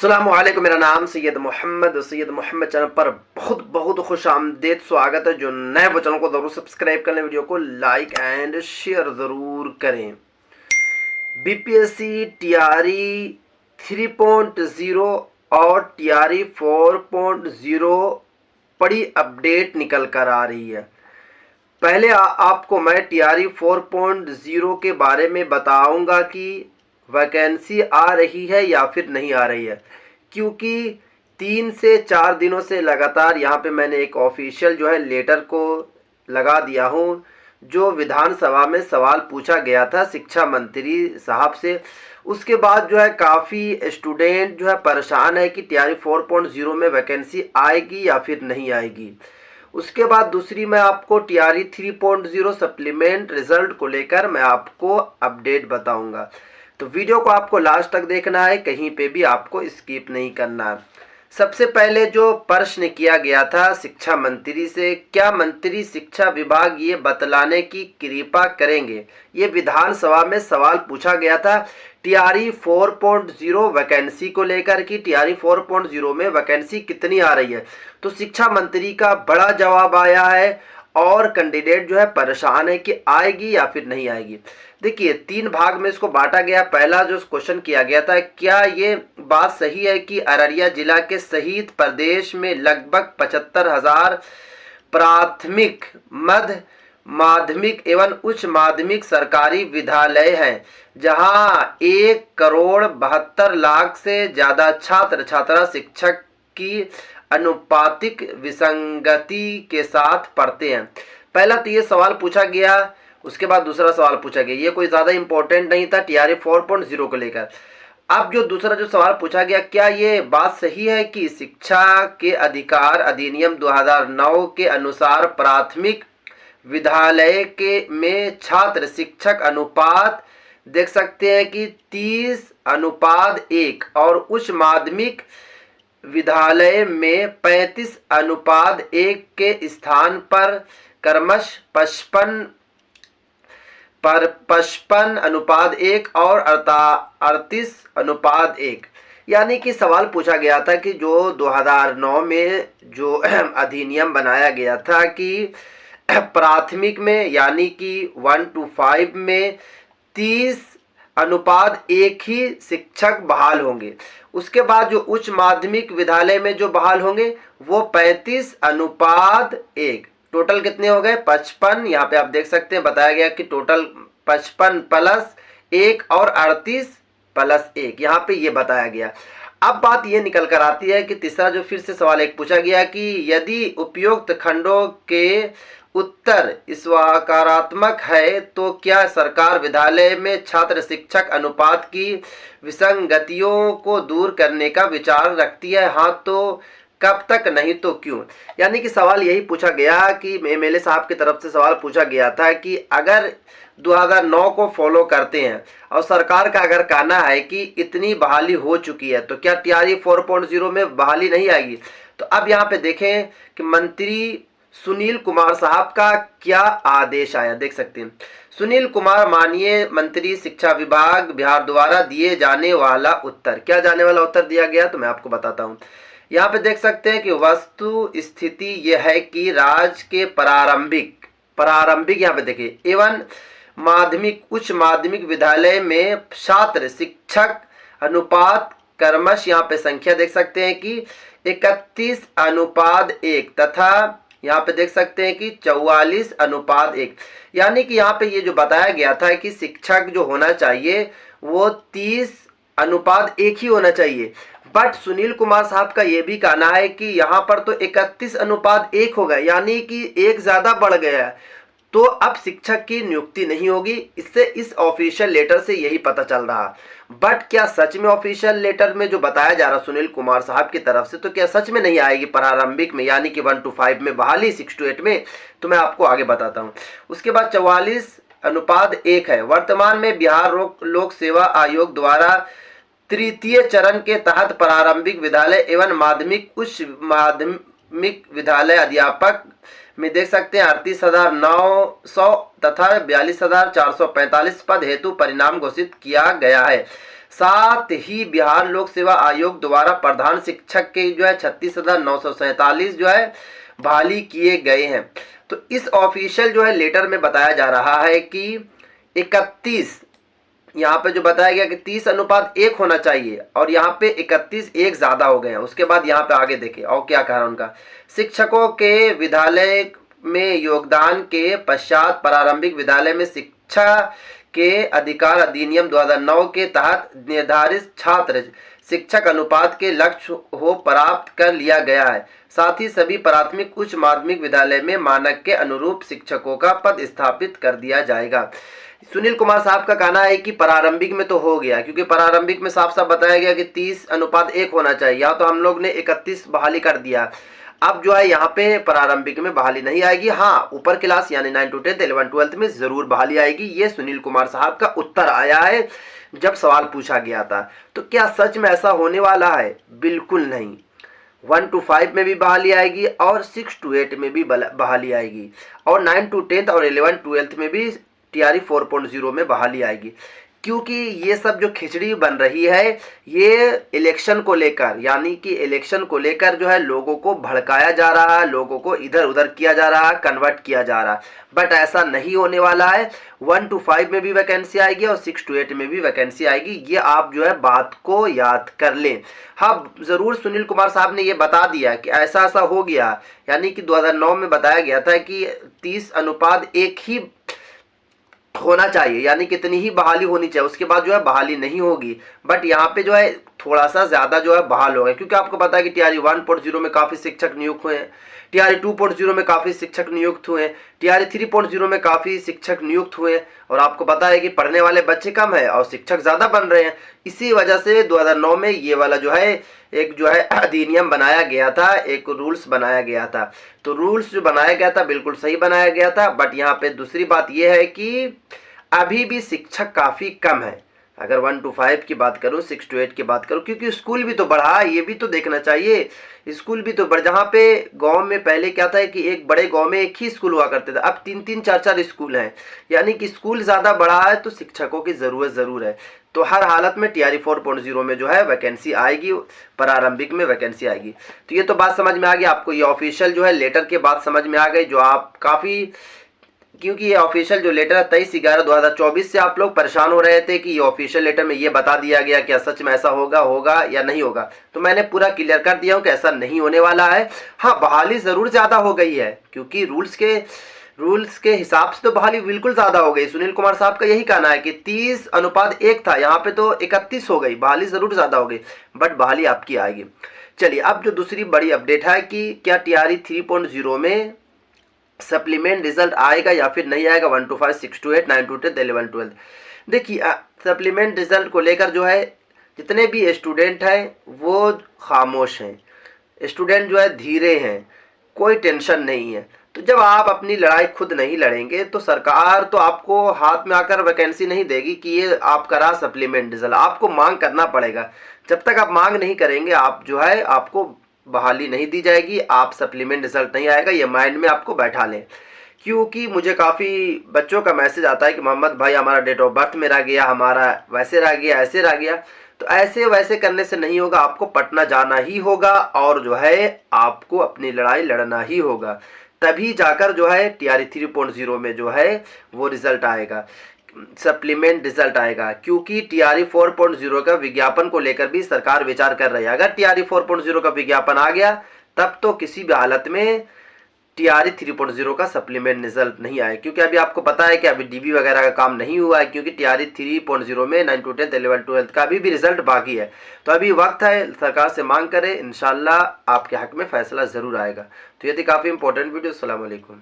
अस्सलामुअलैकुम। मेरा नाम सैयद मोहम्मद चैनल पर बहुत बहुत खुश आमदेद स्वागत है। जो नए वो चैनल को ज़रूर सब्सक्राइब करें, वीडियो को लाइक एंड शेयर ज़रूर करें। बीपीएससी टीआरई 3.0 और टीआरई 4.0 बड़ी अपडेट निकल कर आ रही है। पहले आपको मैं टीआरई 4.0 के बारे में बताऊंगा कि वैकेंसी आ रही है या फिर नहीं आ रही है, क्योंकि 3 से 4 दिनों से लगातार यहाँ पे मैंने एक ऑफिशियल जो है लेटर को लगा दिया हूँ। जो विधानसभा में सवाल पूछा गया था शिक्षा मंत्री साहब से, उसके बाद जो है काफ़ी स्टूडेंट जो है परेशान है कि टीआरई 4.0 में वैकेंसी आएगी या फिर नहीं आएगी। उसके बाद दूसरी मैं आपको टीआरई 3.0 सप्लीमेंट रिजल्ट को लेकर मैं आपको अपडेट बताऊंगा। तो वीडियो को आपको लास्ट तक देखना है, कहीं पे भी आपको स्किप नहीं करना है। सबसे पहले जो प्रश्न किया गया था शिक्षा मंत्री से, क्या मंत्री शिक्षा विभाग ये बतलाने की कृपा करेंगे, ये विधानसभा में सवाल पूछा गया था टीआरई 4.0 वैकेंसी को लेकर कि टीआरई 4.0 में वैकेंसी कितनी आ रही है। तो शिक्षा मंत्री का बड़ा जवाब आया है और कैंडिडेट जो है परेशान है कि आएगी या फिर नहीं आएगी। देखिए 3 भाग में इसको बांटा गया। पहला जो क्वेश्चन किया गया था, क्या ये बात सही है कि अररिया जिला के सहित प्रदेश में लगभग 75,000 प्राथमिक, मध्य माध्यमिक एवं उच्च माध्यमिक सरकारी विद्यालय हैं, जहां 1,72,00,000 से ज्यादा छात्र छात्रा शिक्षक की अनुपातिक विसंगति के साथ पढ़ते हैं। पहला तो ये सवाल पूछा गया। उसके बाद दूसरा सवाल पूछा गया, ये कोई ज़्यादा इंपॉर्टेंट नहीं था टीआरई 4.0 को लेकर। अब जो दूसरा जो सवाल पूछा गया, क्या ये बात सही है कि शिक्षा के अधिकार अधिनियम 2009 के अनुसार प्राथमिक विद्यालय के में छात्र शिक्षक अनुपात देख सकते हैं कि 30:1 और उच्च माध्यमिक विद्यालय में 35:1 के स्थान पर क्रमश 55:1 और 38:1। यानी कि सवाल पूछा गया था कि जो 2009 में जो अधिनियम बनाया गया था कि प्राथमिक में यानी कि 1 to 5 में 30:1 ही शिक्षक बहाल होंगे। उसके बाद जो उच्च माध्यमिक विद्यालय में जो बहाल होंगे वो 35:1। टोटल कितने हो गए? 55। यहाँ पे आप देख सकते हैं बताया गया कि टोटल 55+1 और 38+1, यहाँ पे ये बताया गया। अब बात ये निकल कर आती है कि तीसरा जो फिर से सवाल एक पूछा गया कि यदि उपयुक्त खंडों के उत्तर सकारात्मक है तो क्या सरकार विद्यालय में छात्र शिक्षक अनुपात की विसंगतियों को दूर करने का विचार रखती है? हाँ तो कब तक, नहीं तो क्यों। यानी कि सवाल यही पूछा गया कि एमएलए साहब की तरफ से सवाल पूछा गया था कि अगर 2009 को फॉलो करते हैं और सरकार का अगर कहना है कि इतनी बहाली हो चुकी है तो क्या टीआरई 4.0 में बहाली नहीं आएगी। तो अब यहाँ पे देखें कि मंत्री सुनील कुमार साहब का क्या आदेश आया, देख सकते हैं। सुनील कुमार माननीय मंत्री शिक्षा विभाग बिहार द्वारा दिए जाने वाला उत्तर, क्या जाने वाला उत्तर दिया गया तो मैं आपको बताता हूँ। यहाँ पे देख सकते हैं कि वस्तु स्थिति यह है कि राज्य के प्रारंभिक यहाँ पे देखिए एवं माध्यमिक उच्च माध्यमिक विद्यालय में छात्र शिक्षक अनुपात क्रमश, यहाँ पे संख्या देख सकते हैं कि 31:1 तथा यहाँ पे देख सकते हैं कि 44:1। यानी कि यहाँ पे ये जो बताया गया था कि शिक्षक जो होना चाहिए वो 30:1 ही होना चाहिए। बट सुनील कुमार साहब का ये भी कहना है कि यहाँ पर तो 31:1 हो गया, यानी कि एक ज़्यादा बढ़ गया है, तो अब शिक्षक की नियुक्ति नहीं होगी। इससे इस ऑफिशियल लेटर से यही पता चल रहा। बट क्या सच में ऑफिशियल लेटर में जो बताया जा रहा सुनील कुमार साहब की तरफ से, तो क्या सच में नहीं आएगी प्रारंभिक में यानी कि 1 to 5 में बहाली 6 to 8 में? तो मैं आपको आगे बताता हूँ। उसके बाद 44:1 है। वर्तमान में बिहार लोक सेवा आयोग द्वारा तृतीय चरण के तहत प्रारंभिक विद्यालय एवं माध्यमिक उच्च माध्यमिक विद्यालय अध्यापक में देख सकते हैं 38,900 तथा 42,445 पद हेतु परिणाम घोषित किया गया है। साथ ही बिहार लोक सेवा आयोग द्वारा प्रधान शिक्षक के जो है 36,947 जो है बहाली किए गए हैं। तो इस ऑफिशियल जो है लेटर में बताया जा रहा है कि 31, यहाँ पे जो बताया गया कि 30:1 होना चाहिए और यहाँ पे 31 एक ज़्यादा हो गए हैं। उसके बाद यहाँ पे आगे देखें और क्या कह रहा है उनका, शिक्षकों के विद्यालय में योगदान के पश्चात प्रारंभिक विद्यालय में शिक्षा के अधिकार अधिनियम 2009 के तहत निर्धारित छात्र शिक्षक अनुपात के लक्ष्य हो प्राप्त कर लिया गया है। साथ ही सभी प्राथमिक उच्च माध्यमिक विद्यालय में मानक के अनुरूप शिक्षकों का पद स्थापित कर दिया जाएगा। सुनील कुमार साहब का कहना है कि प्रारंभिक में तो हो गया, क्योंकि प्रारंभिक में साफ साफ बताया गया कि 30:1 होना चाहिए। यहाँ तो हम लोग ने 31 बहाली कर दिया। अब जो है यहाँ पे प्रारंभिक में बहाली नहीं आएगी। हाँ, ऊपर क्लास यानी 9 to 10 11 12 में जरूर बहाली आएगी। ये सुनील कुमार साहब का उत्तर आया है जब सवाल पूछा गया था। तो क्या सच में ऐसा होने वाला है? बिल्कुल नहीं। 1 to 5 में भी बहाली आएगी और 6 to 8 में भी बहाली आएगी और 9 to 10 और 11 12 में भी TRE 4.0 में बहाली आएगी। क्योंकि ये सब जो खिचड़ी बन रही है ये इलेक्शन को लेकर, यानी कि इलेक्शन को लेकर जो है लोगों को भड़काया जा रहा है, लोगों को इधर उधर किया जा रहा है, कन्वर्ट किया जा रहा है। बट ऐसा नहीं होने वाला है। 1 to 5 में भी वैकेंसी आएगी और 6 to 8 में भी वैकेंसी आएगी। ये आप जो है बात को याद कर लें। हाँ, ज़रूर सुनील कुमार साहब ने ये बता दिया कि ऐसा ऐसा हो गया, यानी कि 2009 में बताया गया था कि 30:1 ही होना चाहिए, यानी कितनी ही बहाली होनी चाहिए, उसके बाद जो है बहाली नहीं होगी। बट यहाँ पे जो है थोड़ा सा ज़्यादा जो है बहाल हो गए, क्योंकि आपको पता है कि TRE 1.0 में काफ़ी शिक्षक नियुक्त हुए हैं, TRE 2.0 में काफ़ी शिक्षक नियुक्त हुए हैं, TRE 3.0 में काफ़ी शिक्षक नियुक्त हुए हैं। और आपको पता है कि पढ़ने वाले बच्चे कम है और शिक्षक ज़्यादा बन रहे हैं। इसी वजह से 2009 में ये वाला जो है एक जो है अधिनियम बनाया गया था, एक रूल्स बनाया गया था। तो रूल्स जो बनाया गया था बिल्कुल सही बनाया गया था। बट यहाँ पे दूसरी बात ये है कि अभी भी शिक्षक काफ़ी कम है। अगर 1 to 5 की बात करूँ, 6 to 8 की बात करूँ, क्योंकि स्कूल भी तो बढ़ा, ये भी तो देखना चाहिए। स्कूल भी तो बढ़, जहाँ पे गांव में पहले क्या था कि एक बड़े गांव में एक ही स्कूल हुआ करते थे, अब 3-3 4-4 स्कूल हैं। यानी कि स्कूल ज़्यादा बढ़ा है तो शिक्षकों की ज़रूरत ज़रूर है। तो हर हालत में TRE 4.0 में जो है वैकेंसी आएगी, प्रारंभिक में वैकेंसी आएगी। तो ये तो बात समझ में आ गई आपको। ये ऑफिशियल जो है लेटर के बात समझ में आ गई, जो आप काफ़ी, क्योंकि ये ऑफिशियल जो लेटर है 23/11/2024 से आप लोग परेशान हो रहे थे कि ये ऑफिशियल लेटर में ये बता दिया गया क्या सच में ऐसा होगा या नहीं होगा। तो मैंने पूरा क्लियर कर दिया हूँ कि ऐसा नहीं होने वाला है। हाँ, बहाली ज़रूर ज़्यादा हो गई है, क्योंकि रूल्स के हिसाब से तो बहाली बिल्कुल ज़्यादा हो गई। सुनील कुमार साहब का यही कहना है कि 30:1 था, यहाँ पे तो 31 हो गई, बहाली ज़रूर ज़्यादा हो गई। बट बहाली आपकी आएगी। चलिए, अब जो दूसरी बड़ी अपडेट है कि क्या TRE 3.0 में सप्लीमेंट रिजल्ट आएगा या फिर नहीं आएगा। 1 to 5, 6 to 8, 9 to 10, 11 12। देखिए, सप्लीमेंट रिजल्ट को लेकर जो है जितने भी स्टूडेंट हैं वो खामोश हैं, स्टूडेंट जो है धीरे हैं, कोई टेंशन नहीं है। तो जब आप अपनी लड़ाई खुद नहीं लड़ेंगे तो सरकार तो आपको हाथ में आकर वैकेंसी नहीं देगी कि ये आप करा सप्लीमेंट रिजल्ट। आपको मांग करना पड़ेगा। जब तक आप मांग नहीं करेंगे आप जो है आपको बहाली नहीं दी जाएगी, आप सप्लीमेंट रिजल्ट नहीं आएगा। ये माइंड में आपको बैठा लें। क्योंकि मुझे काफ़ी बच्चों का मैसेज आता है कि मोहम्मद भाई हमारा डेट ऑफ बर्थ में रह गया, हमारा वैसे रह गया, ऐसे रह गया। तो ऐसे वैसे करने से नहीं होगा, आपको पटना जाना ही होगा और जो है आपको अपनी लड़ाई लड़ना ही होगा। तभी जाकर जो है TRE 3.0 में जो है वो रिज़ल्ट आएगा, सप्लीमेंट रिजल्ट आएगा। क्योंकि TRE 4.0 का विज्ञापन को लेकर भी सरकार विचार कर रही है। अगर TRE 4.0 का विज्ञापन आ गया तब तो किसी भी हालत में TRE 3.0 का सप्लीमेंट रिजल्ट नहीं आए। क्योंकि अभी आपको पता है कि अभी DB वगैरह का काम नहीं हुआ है, क्योंकि TRE 3.0 में 9 to 10, 11 12 का अभी भी रिजल्ट बाकी है। तो अभी वक्त है, सरकार से मांग करें, इंशाल्लाह आपके हक में फैसला ज़रूर आएगा। तो ये थी काफ़ी इंपॉर्टेंट वीडियो। अस्सलाम वालेकुम।